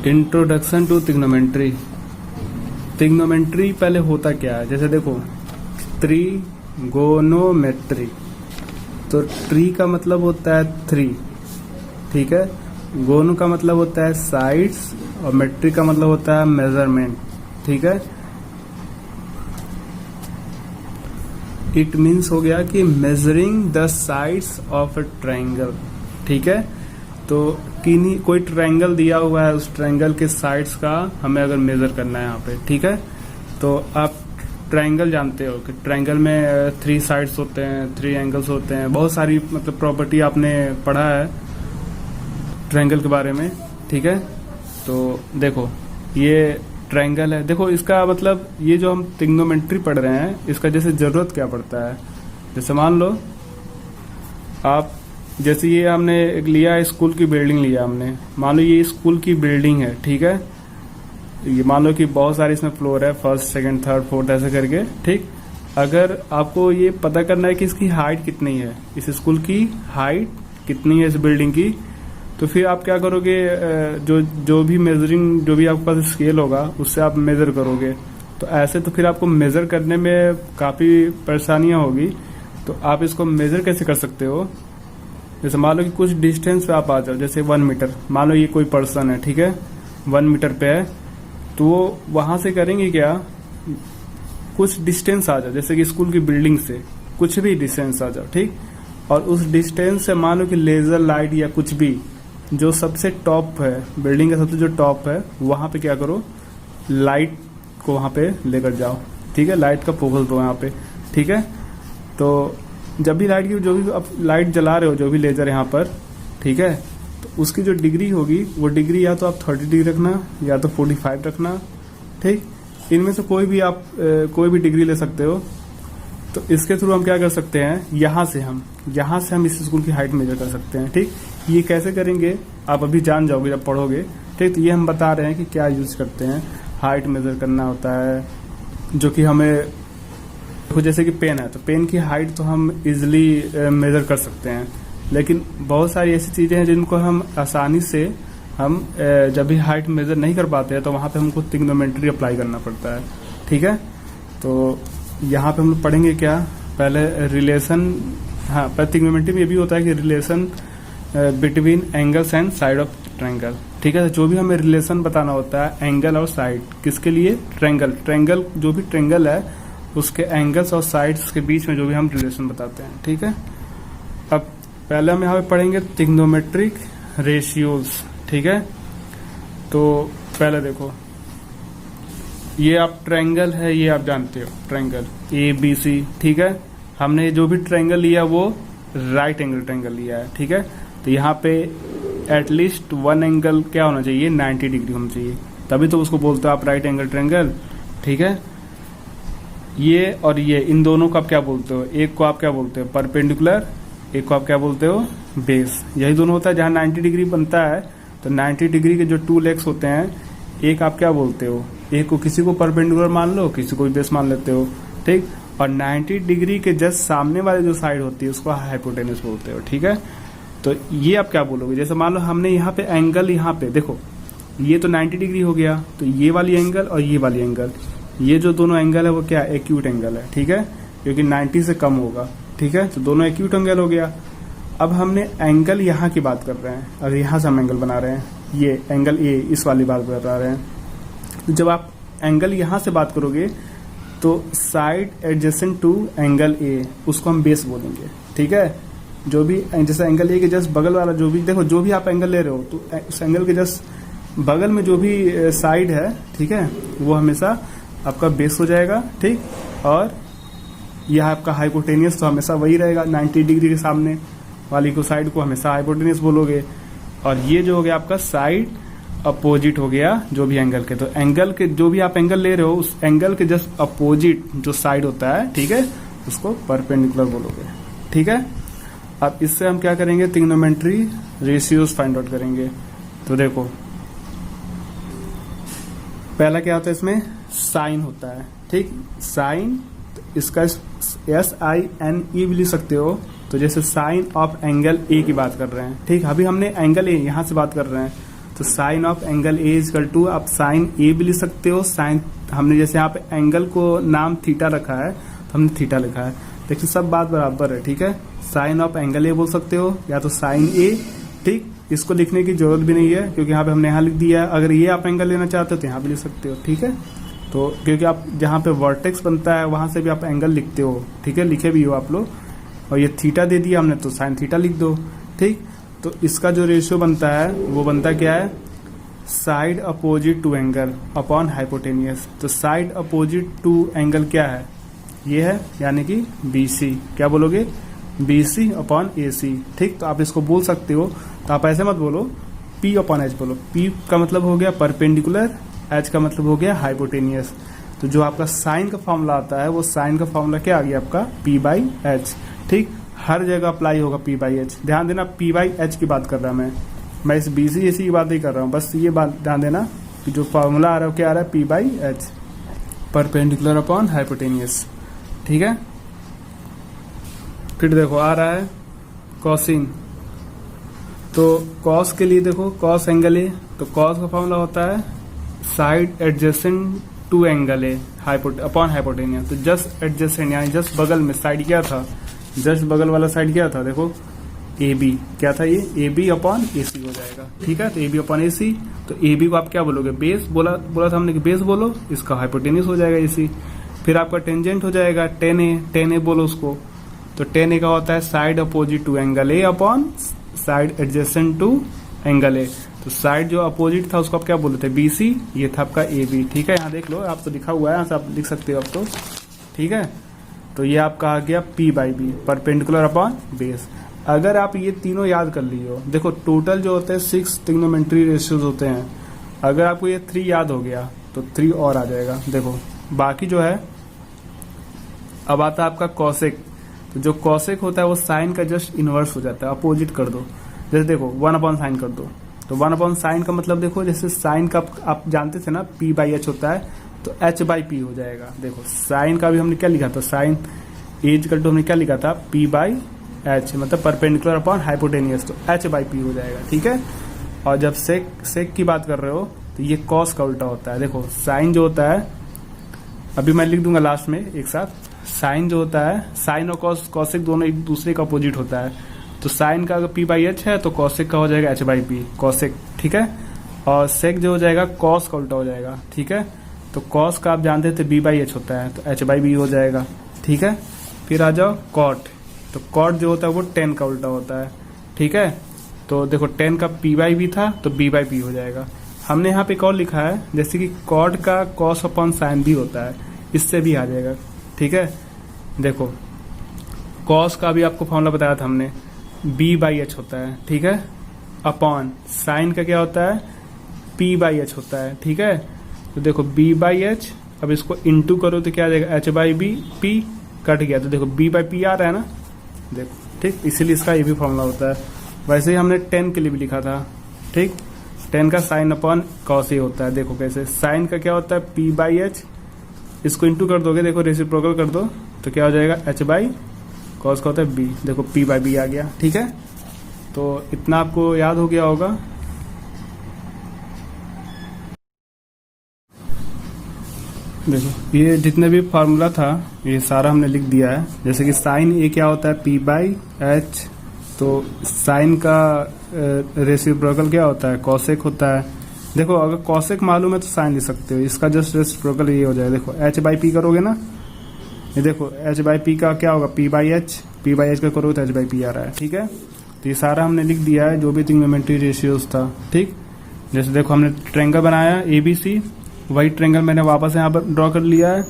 Introduction to trigonometry. Trigonometry पहले होता क्या है, जैसे देखो त्रिगोनोमेट्री, तो ट्री का मतलब होता है थ्री, ठीक है। गोनो का मतलब होता है साइड्स और मेट्री का मतलब होता है मेजरमेंट, ठीक है। इट मीन्स हो गया कि measuring the sides of a triangle, ठीक है। तो किन्हीं कोई ट्रायंगल दिया हुआ है, उस ट्रायंगल के साइड्स का हमें अगर मेजर करना है यहाँ पे, ठीक है। तो आप ट्रायंगल जानते हो कि ट्रायंगल में थ्री साइड्स होते हैं, थ्री एंगल्स होते हैं, बहुत सारी मतलब प्रॉपर्टी आपने पढ़ा है ट्रायंगल के बारे में, ठीक है। तो देखो ये ट्रायंगल है, देखो इसका मतलब ये जो हम ट्रिग्नोमेट्री पढ़ रहे हैं इसका जैसे जरूरत क्या पड़ता है। जैसे मान लो आप, जैसे ये हमने एक लिया स्कूल की बिल्डिंग लिया हमने, मान लो ये स्कूल की बिल्डिंग है, ठीक है। ये मान लो कि बहुत सारे इसमें फ्लोर है, फर्स्ट सेकंड थर्ड फोर्थ ऐसे करके, ठीक। अगर आपको ये पता करना है कि इसकी हाइट कितनी है, इस स्कूल की हाइट कितनी है इस बिल्डिंग की, तो फिर आप क्या करोगे, जो भी मेजरिंग, जो भी आपके पास स्केल होगा उससे आप मेजर करोगे। तो ऐसे तो फिर आपको मेजर करने में काफी परेशानियां होगी। तो आप इसको मेजर कैसे कर सकते हो, जैसे मान लो कि कुछ डिस्टेंस पे आप आ जाओ, जैसे 1 मीटर, मान लो ये कोई पर्सन है, ठीक है, 1 मीटर पे है, तो वो वहां से करेंगे क्या, कुछ डिस्टेंस आ जाओ, जैसे कि स्कूल की बिल्डिंग से कुछ भी डिस्टेंस आ जाओ, ठीक। और उस डिस्टेंस से मान लो कि लेजर लाइट या कुछ भी जो सबसे टॉप है, बिल्डिंग का सबसे जो टॉप है, वहां पे क्या करो, लाइट को वहां पे लेकर जाओ, ठीक है। लाइट का फोकस दो यहाँ पे, ठीक है। तो जब भी लाइट की, जो भी आप लाइट जला रहे हो, जो भी लेजर यहाँ पर, ठीक है, तो उसकी जो डिग्री होगी वो डिग्री या तो आप 30 डिग्री रखना या तो 45 रखना, ठीक। इनमें से कोई भी आप कोई भी डिग्री ले सकते हो। तो इसके थ्रू हम क्या कर सकते हैं, यहाँ से हम इस स्कूल की हाइट मेजर कर सकते हैं, ठीक। ये कैसे करेंगे आप अभी जान जाओगे जब पढ़ोगे, ठीक। तो ये हम बता रहे हैं कि क्या यूज करते हैं, हाइट मेजर करना होता है, जो कि हमें, जैसे कि पेन है, तो पेन की हाइट तो हम इजिली मेजर कर सकते हैं, लेकिन बहुत सारी ऐसी चीजें हैं जिनको हम आसानी से हम जब भी हाइट मेजर नहीं कर पाते हैं तो वहां पे हमको ट्रिग्नोमेट्री अप्लाई करना पड़ता है, ठीक है। तो यहाँ पे हम लोग पढ़ेंगे क्या, पहले रिलेशन, हाँ, पर ट्रिग्नोमेट्री में ये भी होता है कि relation between angles and side of triangle, ठीक है। जो भी हमें रिलेशन बताना होता है एंगल और साइड, किसके लिए, ट्रायंगल, जो भी ट्रायंगल है उसके एंगल्स और साइड्स के बीच में जो भी हम रिलेशन बताते हैं, ठीक है। अब पहले हम यहाँ पे पढ़ेंगे ट्रिग्नोमेट्रिक रेशियोज, ठीक है। तो पहले देखो, ये आप ट्रायंगल है, ये आप जानते हो ट्रायंगल ABC, ठीक है। हमने जो भी ट्रायंगल लिया वो राइट एंगल ट्रायंगल लिया है, ठीक है। तो यहाँ पे एटलीस्ट वन एंगल क्या होना चाहिए, 90 डिग्री होना चाहिए, तभी तो उसको बोलते हो आप राइट एंगल ट्रायंगल, ठीक है। ये और ये, इन दोनों को आप क्या बोलते हो, एक को आप क्या बोलते हो परपेंडिकुलर, एक को आप क्या बोलते हो बेस। यही दोनों होता है जहां 90 डिग्री बनता है, तो 90 डिग्री के जो टू लेग्स होते हैं, एक आप क्या बोलते हो, एक को किसी को परपेंडिकुलर मान लो, किसी को बेस मान लेते हो, ठीक। और 90 डिग्री के जस्ट सामने वाली जो साइड होती है उसको हाइपोटेनस बोलते हो, ठीक है। तो ये आप क्या बोलोगे, जैसे मान लो हमने यहाँ पे एंगल, यहाँ पे देखो ये तो 90 डिग्री हो गया, तो ये वाली एंगल और ये वाली एंगल, ये जो दोनों एंगल है वो क्या एक्यूट एंगल है, ठीक है, क्योंकि 90 से कम होगा, ठीक है। तो दोनों एक्यूट एंगल हो गया। अब हमने एंगल यहाँ की बात कर रहे हैं, और यहाँ से हम एंगल बना रहे हैं, ये एंगल ए, इस वाली बात बता रहे हैं। तो जब आप एंगल यहाँ से बात करोगे तो side adjacent to angle A, उसको हम बेस बोलेंगे, ठीक है। जो भी जैसे एंगल ए के जस्ट बगल वाला, जो भी देखो, जो भी आप एंगल ले रहे हो, तो उस एंगल के जस्ट बगल में जो भी साइड है, ठीक है, वो हमेशा आपका बेस हो जाएगा, ठीक। और यह आपका हाइपोटेनियस तो हमेशा वही रहेगा, 90 डिग्री के सामने वाली को साइड को हमेशा हाइपोटेनियस बोलोगे। और ये जो हो गया आपका साइड अपोजिट हो गया जो भी एंगल के, तो एंगल के जो भी आप एंगल ले रहे हो उस एंगल के जस्ट अपोजिट जो साइड होता है, ठीक है, उसको परपेंडिकुलर बोलोगे, ठीक है। अब इससे हम क्या करेंगे, ट्रिग्नोमेट्री रेशियोज फाइंड आउट करेंगे। तो देखो पहला क्या होता है, इसमें साइन होता है, ठीक, साइन, इसका SINE भी लिख सकते हो। तो जैसे साइन ऑफ एंगल ए की बात कर रहे हैं, ठीक, अभी हमने एंगल ए यहाँ से बात कर रहे हैं, तो sine of angle A is equal to, आप साइन ए भी लिख सकते हो, साइन, हमने जैसे यहाँ पे एंगल को नाम थीटा रखा है तो हमने थीटा लिखा है, देखिए सब बात बराबर है, ठीक है। साइन ऑफ एंगल ए बोल सकते हो या तो साइन ए, ठीक। इसको लिखने की जरूरत भी नहीं है क्योंकि यहाँ पे हमने यहाँ लिख दिया है। अगर ये आप एंगल लेना चाहते हो तो यहाँ भी लिख सकते हो, ठीक है। तो क्योंकि आप जहाँ पे वर्टेक्स बनता है वहां से भी आप एंगल लिखते हो, ठीक है, लिखे भी हो आप लोग। और ये थीटा दे दिया हमने तो साइन थीटा लिख दो, ठीक। तो इसका जो रेशियो बनता है वो बनता क्या है, side opposite to angle upon hypotenuse. तो साइड अपोजिट टू एंगल क्या है, ये है, यानी कि BC। क्या बोलोगे, BC अपॉन AC, ठीक। तो आप इसको बोल सकते हो, तो आप ऐसे मत बोलो, P अपॉन H बोलो। P का मतलब हो गया परपेंडिकुलर, H का मतलब हो गया हाइपोटेनियस। तो जो आपका साइन का फॉर्मूला आता है वो साइन का फॉर्मूला क्या आ गया आपका, P/H, ठीक। हर जगह अप्लाई होगा P/H। ध्यान देना P/H की बात कर रहा मैं इस BC AC की बात नहीं कर रहा हूँ, बस ये बात ध्यान देना कि जो फॉर्मूला आ रहा है क्या आ रहा है, P/H, परपेंडिकुलर अपॉन हाइपोटेनियस, ठीक है। फिर देखो आ रहा है कॉसिन। तो कॉस के लिए देखो, कॉस एंगल ए, तो कॉस का फॉर्मूला होता है side adjacent to angle A upon hypotenuse. तो जस्ट एडजेसेंट यानी जस्ट बगल में, साइड क्या था, जस्ट बगल वाला साइड क्या था, देखो AB, क्या था ये, AB अपॉन AC हो जाएगा, ठीक है। तो AB अपॉन AC, तो AB को आप क्या बोलोगे, बेस, बोला था हमने कि बेस बोलो, इसका हाइपोटेनियस हो जाएगा AC। फिर आपका टेंजेंट हो जाएगा tan A बोलो उसको, तो tan A का होता है side opposite to angle A upon side adjacent to angle A। तो साइड जो अपोजिट था उसको आप क्या बोलते थे, BC, ये था आपका AB, ठीक है। यहाँ देख लो, आप तो लिखा हुआ है, यहाँ से आप लिख सकते हो आप तो, ठीक है। तो ये आपका आ गया P/B, परपेंडिकुलर अपॉन बेस। अगर आप ये तीनों याद कर लिए हो, देखो टोटल जो होते हैं 6 ट्रिग्नोमेट्री रेशियोज होते हैं, अगर आपको ये 3 याद हो गया तो 3 और आ जाएगा। देखो बाकी जो है, अब आता है आपका कॉसेक। तो जो कॉसेक होता है वो साइन का जस्ट इनवर्स हो जाता है, अपोजिट कर दो। जैसे देखो 1 अपॉन साइन कर दो, तो 1 अपॉन साइन का मतलब देखो, जैसे साइन का आप जानते थे ना P/H होता है, तो H/P हो जाएगा। देखो साइन का भी हमने क्या लिखा था, साइन एज कर हमने क्या लिखा था, P/H, मतलब परपेंडिकुलर अपॉन हाइपोटेनियस, तो H/P हो जाएगा, ठीक है। और जब सेक की बात कर रहे हो तो ये कॉस का उल्टा होता है। देखो साइन जो होता है, अभी मैं लिख दूंगा लास्ट में एक साथ, साइन जो होता है, साइन और कॉसेक दोनों एक दूसरे का अपोजिट होता है। तो साइन का अगर P/H है तो कॉसेक का हो जाएगा H/P, कॉसेक, ठीक है। और सेक जो हो जाएगा कॉस का उल्टा हो जाएगा, ठीक है। तो कॉस का आप जानते थे B/H होता है, तो H/B हो जाएगा, ठीक है। फिर आ जाओ कॉट। तो कॉट जो होता है वो tan का उल्टा होता है, ठीक है। तो देखो tan का P/B था तो B/P हो जाएगा। हमने यहाँ पे एक और लिखा है, जैसे कि कॉट का कॉस अपॉन साइन भी होता है, इससे भी आ जाएगा, ठीक है। देखो कॉस का भी आपको फॉर्मूला बताया था हमने, B/H होता है, ठीक है, अपॉन साइन का क्या होता है, P/H होता है, ठीक है। तो देखो B/H, अब इसको इंटू करो तो क्या आ जाएगा, H/B, P कट गया, तो देखो B/P आ रहा है ना, देखो, ठीक। इसीलिए इसका ये भी फॉर्मूला होता है। वैसे ही हमने tan के लिए भी लिखा था, ठीक। tan का साइन अपॉन कॉस ए होता है। देखो कैसे, साइन का क्या होता है P/H, इसको इंटू कर दोगे, देखो रेसिप्रोकल कर दो तो क्या हो जाएगा, H/, कॉस का होता है B, देखो P/B आ गया, ठीक है। तो इतना आपको याद हो गया होगा। देखो ये जितने भी फार्मूला था ये सारा हमने लिख दिया है। जैसे कि साइन ए क्या होता है, P/H, तो साइन का रेसिप्रोकल क्या होता है, कॉसेक होता है। देखो अगर कॉसेक मालूम है तो साइन लिख सकते हो, इसका जस्ट रेसिप्रोकल ये हो जाएगा। देखो H/P करोगे ना, ये देखो H/P का क्या होगा, P/H का करोगे तो H/P आ रहा है, ठीक है। तो ये सारा हमने लिख दिया है जो भी ट्रिग्नोमेट्री रेशियोज था, ठीक। जैसे देखो हमने ट्रायंगल बनाया ABC, वही ट्रायंगल मैंने वापस यहाँ पर ड्रॉ कर लिया है।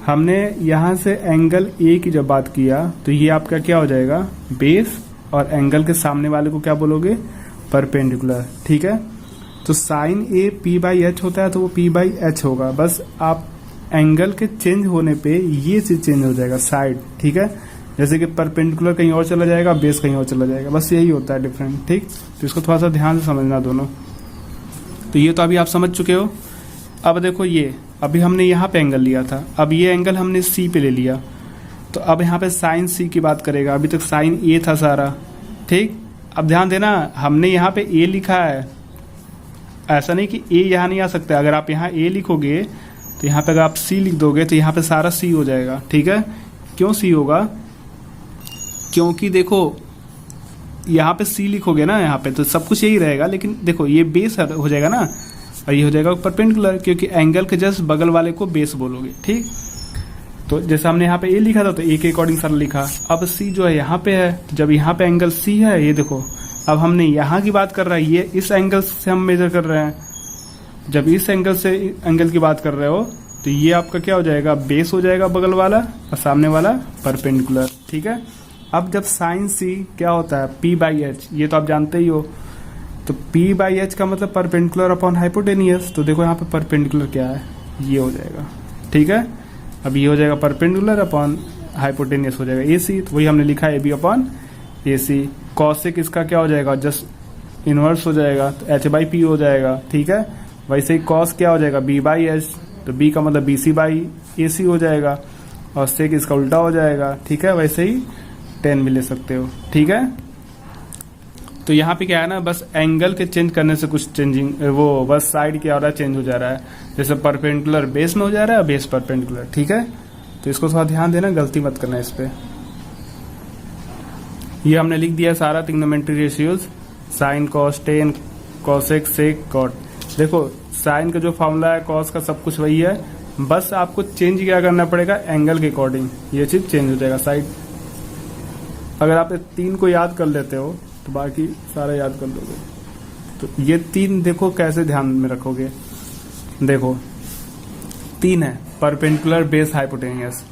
हमने यहाँ से एंगल A की जब बात किया तो ये आपका क्या हो जाएगा, बेस, और एंगल के सामने वाले को क्या बोलोगे, परपेंडिकुलर, ठीक है। तो साइन A P/H होता है तो वो P/H होगा, बस आप एंगल के चेंज होने पे ये चीज चेंज हो जाएगा, साइड, ठीक है। जैसे कि परपेंडिकुलर कहीं और चला जाएगा, बेस कहीं और चला जाएगा, बस यही होता है डिफरेंट, ठीक। तो इसको थोड़ा सा ध्यान से समझना दोनों। तो ये तो अभी आप समझ चुके हो। अब देखो ये अभी हमने यहाँ पे एंगल लिया था, अब ये एंगल हमने C पे ले लिया, तो अब यहाँ पे साइन C की बात करेगा। अभी तक साइन A था सारा, ठीक। अब ध्यान देना, हमने यहाँ पे A लिखा है ऐसा नहीं कि ए यहाँ नहीं आ सकता। अगर आप यहाँ ए लिखोगे तो यहाँ पे अगर आप सी लिख दोगे तो यहाँ पे सारा सी हो जाएगा। ठीक है, क्यों सी होगा? क्योंकि देखो यहाँ पे सी लिखोगे ना, यहाँ पे तो सब कुछ यही रहेगा, लेकिन देखो ये बेस हो जाएगा ना, और ये हो जाएगा परपेंडिकुलर, क्योंकि एंगल के जस्ट बगल वाले को बेस बोलोगे। ठीक, तो जैसे हमने यहाँ पे ए लिखा था तो ए के अकॉर्डिंग सारा लिखा। अब सी जो है यहाँ पे है, तो जब यहाँ पे एंगल सी है, ये देखो अब हमने यहाँ की बात कर रहा है, ये इस एंगल से हम मेजर कर रहे हैं। जब इस एंगल से एंगल की बात कर रहे हो तो ये आपका क्या हो जाएगा? बेस हो जाएगा बगल वाला, और सामने वाला परपेंडिकुलर। ठीक है, अब जब साइन सी क्या होता है? पी बाई एच, ये तो आप जानते ही हो। तो पी बाई एच का मतलब परपेंडिकुलर अपॉन हाइपोटेनियस। तो देखो यहाँ पे परपेंडिकुलर क्या है, ये हो जाएगा। ठीक है, अब ये हो जाएगा परपेंडिकुलर अपॉन हाइपोटेनियस हो जाएगा ए सी। तो वही हमने लिखा है A B upon A C. Cosec इसका क्या हो जाएगा? जस्ट इनवर्स हो जाएगा, तो एच बाई पी हो जाएगा। ठीक है, वैसे ही कॉस क्या हो जाएगा? बी बाई एच, तो बी का मतलब बी सी बाई ए सी हो जाएगा, और सेक इसका उल्टा हो जाएगा। ठीक है, वैसे ही टेन भी ले सकते हो। ठीक है, तो यहाँ पे क्या है ना, बस एंगल के चेंज करने से कुछ चेंजिंग, वो बस साइड क्या हो रहा है? चेंज हो जा रहा है। जैसे परपेंडिकुलर बेस में हो जा रहा है, बेस परपेंडिकुलर। ठीक है, तो इसको थोड़ा ध्यान देना, गलती मत करना इस पे। ये हमने लिख दिया सारा trigonometry ratios, sine, cos, tan, cosec, sec, cot. देखो साइन का जो फॉर्मूला है, कॉस का सब कुछ वही है, बस आपको चेंज क्या करना पड़ेगा? एंगल के अकॉर्डिंग ये चीज चेंज हो जाएगा साइड। अगर आप 3 को याद कर लेते हो तो बाकी सारा याद कर लोगे। तो ये 3 देखो कैसे ध्यान में रखोगे। देखो 3 है, परपेंडिकुलर, बेस, हाइपोटेनियस।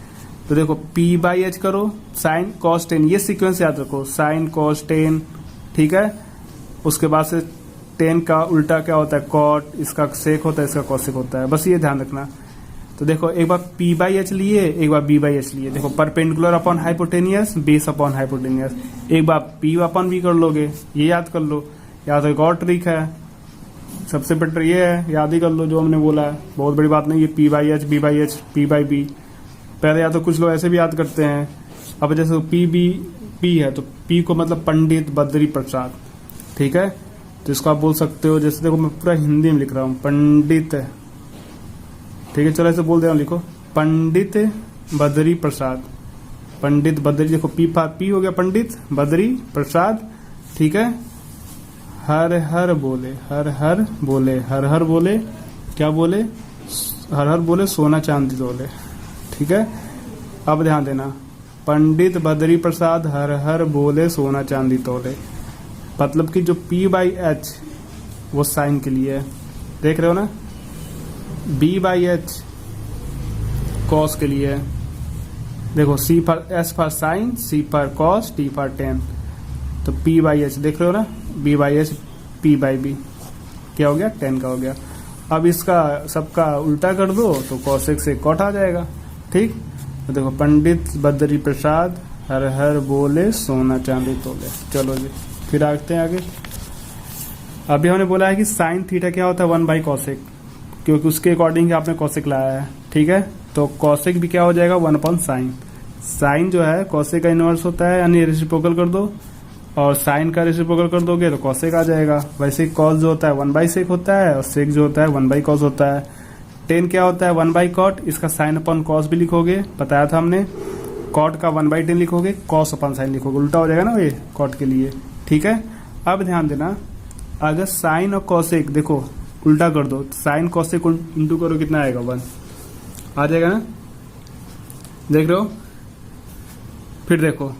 तो देखो पी बाई एच करो, साइन कॉस टेन, ये सीक्वेंस याद रखो, साइन कॉस टेन। ठीक है, उसके बाद से टेन का उल्टा क्या होता है? कॉट, इसका सेक होता है, इसका कॉसेक होता है, बस ये ध्यान रखना। तो देखो एक बार पी बाई एच लिए, एक बार बी बाई एच लिए। देखो perpendicular upon hypotenuse, base upon hypotenuse. एक बार पी अपॉन बी कर लोगे, ये याद कर लो। या तो एक और ट्रिक है, सबसे बेटर ये है, याद ही कर लो जो हमने बोला है, बहुत बड़ी बात नहीं है। P by H, B by H, P by B. पहले या तो कुछ लोग ऐसे भी याद करते हैं। अब जैसे पी बी पी है, तो पी को मतलब पंडित बद्री प्रसाद। ठीक है, तो इसको आप बोल सकते हो, जैसे देखो मैं पूरा हिंदी में लिख रहा हूँ, पंडित। ठीक है, चलो ऐसे बोल दे रहा हूँ, लिखो पंडित बद्री प्रसाद। पंडित बद्री, देखो पी हो गया पंडित, बद्री प्रसाद। ठीक है, हर हर बोले, हर हर बोले, हर हर बोले, क्या बोले? हर हर बोले सोना चांदी तोले। ठीक है, अब ध्यान देना, पंडित बद्री प्रसाद हर हर बोले सोना चांदी तोले। मतलब कि जो पी बाई एच वो साइन के लिए है, देख रहे हो ना। बी बाई एच कॉस के लिए है। देखो C for S for sine, C for cos, T for tan. तो पी बाई एच देख रहे हो ना, B by H, P by B क्या हो गया? 10 का हो गया। अब इसका सबका उल्टा कर दो तो कॉसेक से कॉट आ जाएगा। ठीक, तो देखो पंडित बद्री प्रसाद हर हर बोले सोना चांदी तोले। चलो जी फिर आते हैं आगे। अभी हमने बोला है कि साइन थीटा क्या होता है? 1 बाई कॉसेक, क्योंकि उसके अकॉर्डिंग आपने कॉसेक लाया है। ठीक है, तो कॉसेक भी क्या हो जाएगा? 1 अपॉन साइन। साइन जो है कॉसेक का इनवर्स होता है, यानी रेसिप्रोकल कर दो, और साइन का रेसिप्रोकल कर दोगे तो कॉसेक आ जाएगा। वैसे कॉस जो होता है 1 बाई सेक होता है, और सेक जो होता है 1 बाई कॉस होता है। टेन क्या होता है? 1 बाई कॉट, इसका साइन अपॉन कॉस भी लिखोगे, बताया था हमने। कॉट का 1 बाई 10 लिखोगे, कॉस अपॉन साइन लिखोगे, उल्टा हो जाएगा ना ये कॉट के लिए। ठीक है, अब ध्यान देना, अगर साइन और कॉसेक देखो उल्टा कर दो, साइन कॉसेक इंटू करो, कितना आएगा? 1 आ जाएगा ना, देख रहे हो। फिर देखो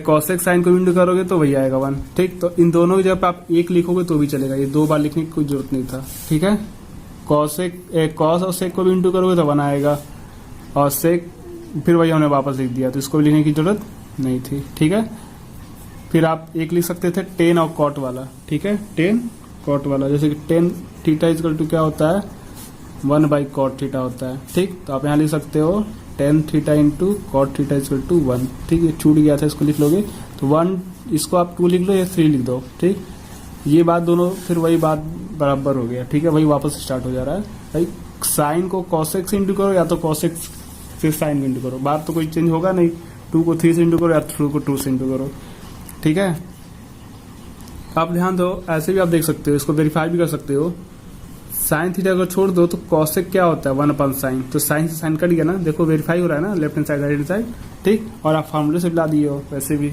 कॉसेक साइन को इंटू करोगे तो वही आएगा 1। ठीक, तो इन दोनों की जब आप 1 लिखोगे तो भी चलेगा, ये 2 बार लिखने की कोई जरूरत नहीं था। ठीक है, कॉस और सेक को भी इंटू करोगे तो 1 आएगा, और सेक फिर वही हमने वापस लिख दिया, तो इसको भी लिखने की जरूरत नहीं थी। ठीक है, फिर आप एक लिख सकते थे टेन और कॉट वाला। ठीक है, टेन कॉट वाला, जैसे कि टेन थीटा इक्वल टू क्या होता है? 1 बाई कॉट थीटा होता है। ठीक, तो आप यहाँ लिख सकते हो tan theta into cot theta equal to 1। ठीक, ये छूट गया था, इसको लिख लोगे तो 1, इसको आप 2 लिख लो या 3 लिख दो। ठीक, ये बात दोनों फिर वही बात बराबर हो गया। ठीक है, वही वापस स्टार्ट हो जा रहा है भाई। साइन को कॉसेक से इंटू करो, या तो कॉसेक से साइन को इंटू करो, बात तो कोई चेंज होगा नहीं। 2 को 3 से इंटू करो, या 2 को 2 से इंटू करो। ठीक है, आप ध्यान दो, ऐसे भी आप देख सकते हो, इसको वेरीफाई भी कर सकते हो। साइन थीटा अगर छोड़ दो तो कॉसेक क्या होता है 1/sin, तो साइन से साइन कट गया ना, देखो वेरीफाई हो रहा है ना, left hand side right hand side, ठीक। और आप फार्मूले से ला दिए हो वैसे भी,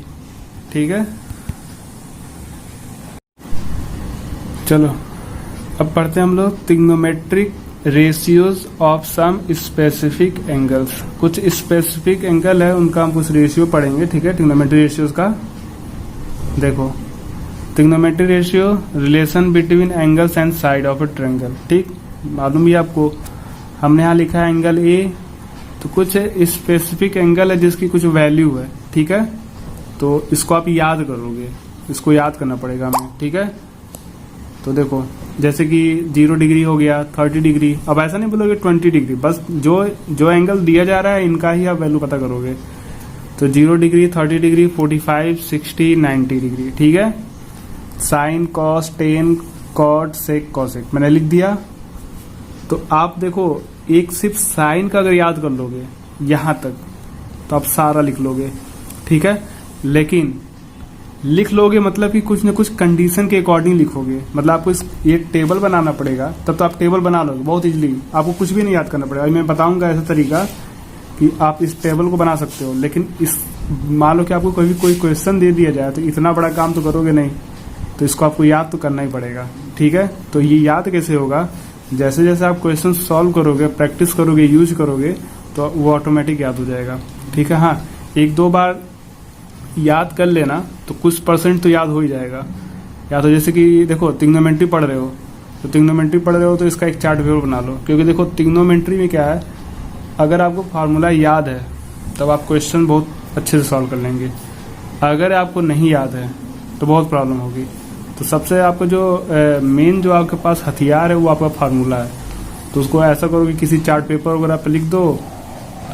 ठीक है। चलो अब पढ़ते हैं हम लोग trigonometric ratios of some specific angles. कुछ स्पेसिफिक एंगल है उनका हम कुछ रेशियो पढ़ेंगे, ठीक है, ट्रिग्नोमेट्रिक रेशियोज का। देखो trigonometric ratio relation between angles and side of a triangle, ठीक। मालूम ही आपको, हमने यहाँ लिखा है एंगल ए, तो कुछ स्पेसिफिक एंगल है जिसकी कुछ वैल्यू है, ठीक है। तो इसको आप याद करोगे, इसको याद करना पड़ेगा हमें, ठीक है। तो देखो जैसे कि 0 डिग्री हो गया, 30 डिग्री। अब ऐसा नहीं बोलोगे 20 डिग्री, बस जो एंगल दिया जा रहा है इनका ही आप वैल्यू पता करोगे। तो 0 डिग्री, 30 डिग्री, 45, 60, 90 डिग्री, ठीक है। साइन, कॉस, टेन, कॉट, सेक, कॉसेक मैंने लिख दिया। तो आप देखो एक सिर्फ साइन का अगर याद कर लोगे यहां तक तो आप सारा लिख लोगे, ठीक है। लेकिन लिख लोगे मतलब कि कुछ न कुछ कंडीशन के अकॉर्डिंग लिखोगे, मतलब आपको ये टेबल बनाना पड़ेगा, तब तो आप टेबल बना लोगे बहुत इजीली, आपको कुछ भी नहीं याद करना पड़ेगा। मैं बताऊंगा ऐसा तरीका कि आप इस टेबल को बना सकते हो। लेकिन इस मान लो कि आपको कभी कोई क्वेश्चन दे दिया जाए तो इतना बड़ा काम तो करोगे नहीं, तो इसको आपको याद तो करना ही पड़ेगा, ठीक है। तो ये याद कैसे होगा, जैसे जैसे आप क्वेश्चन सॉल्व करोगे, प्रैक्टिस करोगे, यूज करोगे, तो वो ऑटोमेटिक याद हो जाएगा, ठीक है। हाँ, 1-2 बार याद कर लेना तो कुछ % तो याद हो ही जाएगा। या तो जैसे कि देखो ट्रिग्नोमेट्री पढ़ रहे हो, तो ट्रिग्नोमेट्री पढ़ रहे हो तो इसका एक चार्ट पेपर बना लो, क्योंकि देखो ट्रिग्नोमेट्री में क्या है, अगर आपको फार्मूला याद है तब आप क्वेश्चन बहुत अच्छे से सॉल्व कर लेंगे। अगर आपको नहीं याद है तो बहुत प्रॉब्लम होगी। तो सबसे आपको जो मेन जो आपके पास हथियार है वो आपका फार्मूला है। तो उसको ऐसा करो कि किसी चार्ट पेपर वगैरह पे लिख दो,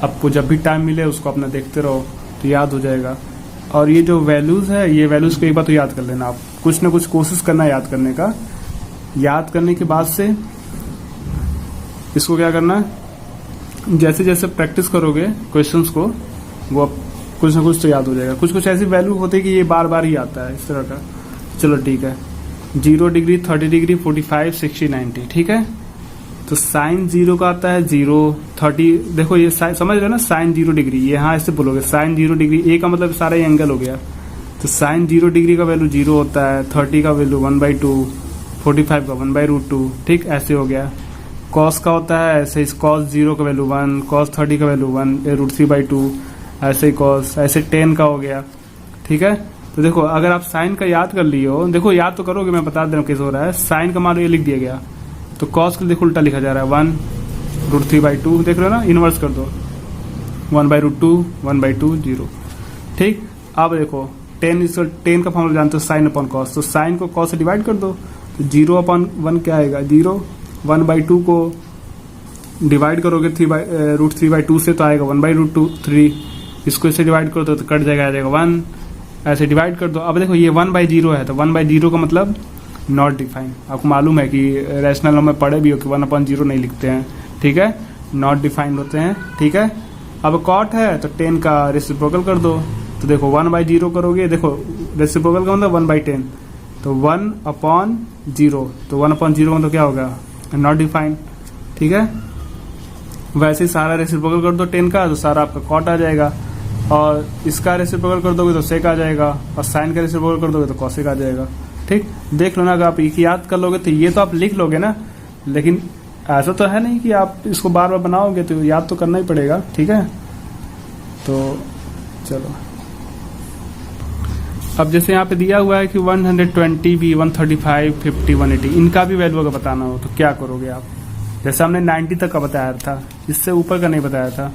आपको जब भी टाइम मिले उसको अपना देखते रहो तो याद हो जाएगा। और ये जो वैल्यूज है, ये वैल्यूज को एक बार तो याद कर लेना, आप कुछ ना कुछ कोशिश करना याद करने का। याद करने के बाद से इसको क्या करना, जैसे जैसे प्रैक्टिस करोगे क्वेश्चंस को, वो कुछ ना कुछ तो याद हो जाएगा। कुछ कुछ ऐसी वैल्यू होती है कि ये बार बार ही आता है, इस तरह का। चलो ठीक है, 0 डिग्री, 30 डिग्री, 45, 60, 90, ठीक है। तो साइन 0 का आता है 0, 30, देखो ये समझ रहे हो ना, साइन 0 डिग्री, ये हाँ ऐसे बोलोगे साइन 0 डिग्री, ए का मतलब सारा एंगल हो गया। तो साइन 0 डिग्री का वैल्यू 0 होता है, 30 का वैल्यू 1/2, 45 का 1/√2, ठीक, ऐसे हो गया। कॉस का होता है ऐसे, कॉस 0 का वैल्यू 1, कॉस 30 का वैल्यू 1, √3/2, ऐसे ही कॉस, ऐसे 10 का हो गया, ठीक है। तो देखो अगर आप साइन का याद कर लिए हो, देखो याद तो करोगे, मैं बता दे रहा हूँ कैसे हो रहा है। साइन का मान लो ये लिख दिया गया, तो कॉस के देखो उल्टा लिखा जा रहा है 1 √3/2, देख रहे हो ना, इनवर्स कर दो 1/√2, 1/2, 0, ठीक। अब देखो 10 का फॉर्मूला जानते हो, साइन अपॉन कॉस, तो साइन को कॉस से डिवाइड कर दो, तो 0/1 क्या आएगा 0, 1/2 को डिवाइड करोगे √3/2 से तो आएगा 1/√3, इसको इससे डिवाइड करो तो कट जाएगा, आ जाएगा 1, ऐसे डिवाइड कर दो। अब देखो ये 1/0 है, तो 1/0 का मतलब नॉट डिफाइंड। आपको मालूम है कि रैशनल में पढ़े भी हो कि 1/0 नहीं लिखते हैं, ठीक है, नॉट डिफाइंड होते हैं, ठीक है। अब कॉट है तो 10 का रेसिप्रोकल कर दो, तो देखो 1/0 करोगे, देखो रेसिप्रोकल का मतलब 1/10, तो 1/0, तो 1/0 मतलब क्या होगा, नॉट डिफाइंड, ठीक है। वैसे ही सारा रेसिप्रोकल कर दो 10 का, तो सारा आपका कॉट आ जाएगा, और इसका रेसिप्रोकल कर दोगे तो सेक आ जाएगा, और साइन का रेसिप्रोकल कर दोगे तो कॉसेक आ जाएगा, ठीक। देख लो ना, अगर आप एक याद कर लोगे तो ये तो आप लिख लोगे ना, लेकिन ऐसा तो है नहीं कि आप इसको बार बार बनाओगे, तो याद तो करना ही पड़ेगा, ठीक है। तो चलो अब जैसे यहाँ पे दिया हुआ है कि 120 भी, 135, 50, 180, इनका भी वैल्यू अगर बताना हो तो क्या करोगे आप। जैसे हमने 90 तक का बताया था, इससे ऊपर का नहीं बताया था,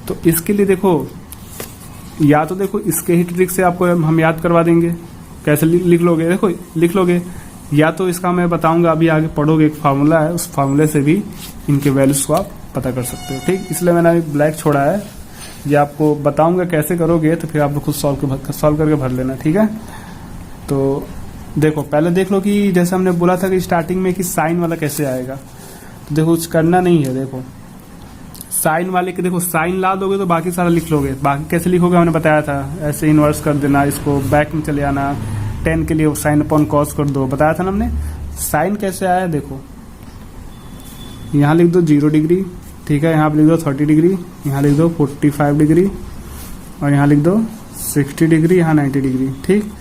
तो इसके लिए देखो, या तो देखो इसके ही ट्रिक से आपको हम याद करवा देंगे, कैसे लिख लोगे, देखो लिख लोगे, या तो इसका मैं बताऊंगा, अभी आगे पढ़ोगे, एक फार्मूला है, उस फार्मूले से भी इनके वैल्यूज को आप पता कर सकते हो, ठीक। इसलिए मैंने ब्लैक छोड़ा है, ये आपको बताऊंगा कैसे करोगे, तो फिर आप खुद सॉल्व करके भर लेना, ठीक है। तो देखो पहले देख लो कि जैसे हमने बोला था कि स्टार्टिंग में कि साइन वाला कैसे आएगा, तो देखो कुछ करना नहीं है। देखो साइन वाले के, देखो साइन ला दोगे तो बाकी सारा लिख लोगे, बाकी कैसे लिखोगे हमने बताया था, ऐसे इन्वर्स कर देना, इसको बैक में चले आना, टेन के लिए साइन अपॉन कॉस कर दो, बताया था ना हमने। साइन कैसे आया देखो, यहाँ लिख दो 0 डिग्री, ठीक है, यहाँ पे लिख दो 30 डिग्री, यहाँ लिख दो 45 डिग्री, और यहाँ लिख दो 60 डिग्री, यहाँ 90 डिग्री, ठीक।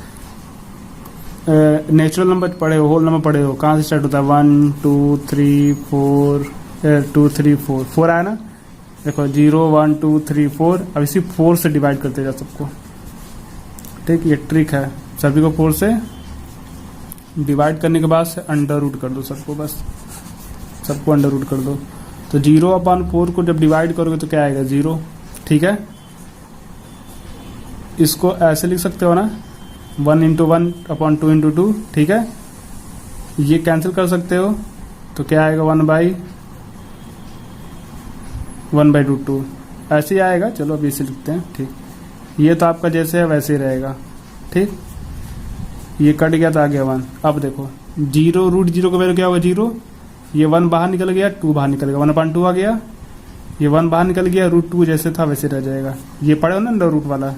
नेचुरल नंबर पढ़े हो, होल नंबर पढ़े हो, कहाँ से स्टार्ट होता है, 1 2 3 4 2 3 4 4 आया ना, देखो 0 1 2 3 4, अब इसी 4 से डिवाइड करते जा सबको, ठीक। ये ट्रिक है, सभी को 4 से डिवाइड करने के बाद से अंडर रूट कर दो सबको, बस सबको अंडर रूट कर दो। तो 0/4 को जब डिवाइड करोगे तो क्या आएगा 0, ठीक है। इसको ऐसे लिख सकते हो ना, 1 × 1/2 × 2, ठीक है। ये कैंसिल कर सकते हो तो क्या आएगा 1/√2 ऐसे ही आएगा। चलो अभी इसे लिखते हैं, ठीक। ये तो आपका जैसे है वैसे ही रहेगा, ठीक। ये कट गया तो आ गया 1। अब देखो 0 √0 का वैल्यू क्या होगा 0, ये 1 बाहर निकल गया, 2 बाहर निकल गया, 1/2 आ गया, ये 1 बाहर निकल गया, √2 जैसे था वैसे रह जाएगा। ये पढ़े हो ना अंडर रूट वाला,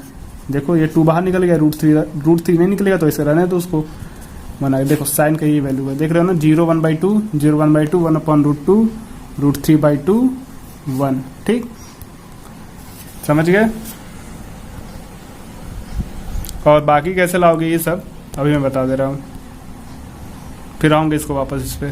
देखो ये 2 बाहर निकल गया, √3 नहीं निकलेगा तो ऐसे रहने तो उसको बना। देखो साइन का ये वैल्यू है, देख रहे हो ना, 0 1/2 0 1/2 1/√2 √3/2 1, ठीक। समझ गए। और बाकी कैसे लाओगे ये सब अभी मैं बता दे रहा हूँ, फिर आऊंगे इसको वापस इस पे।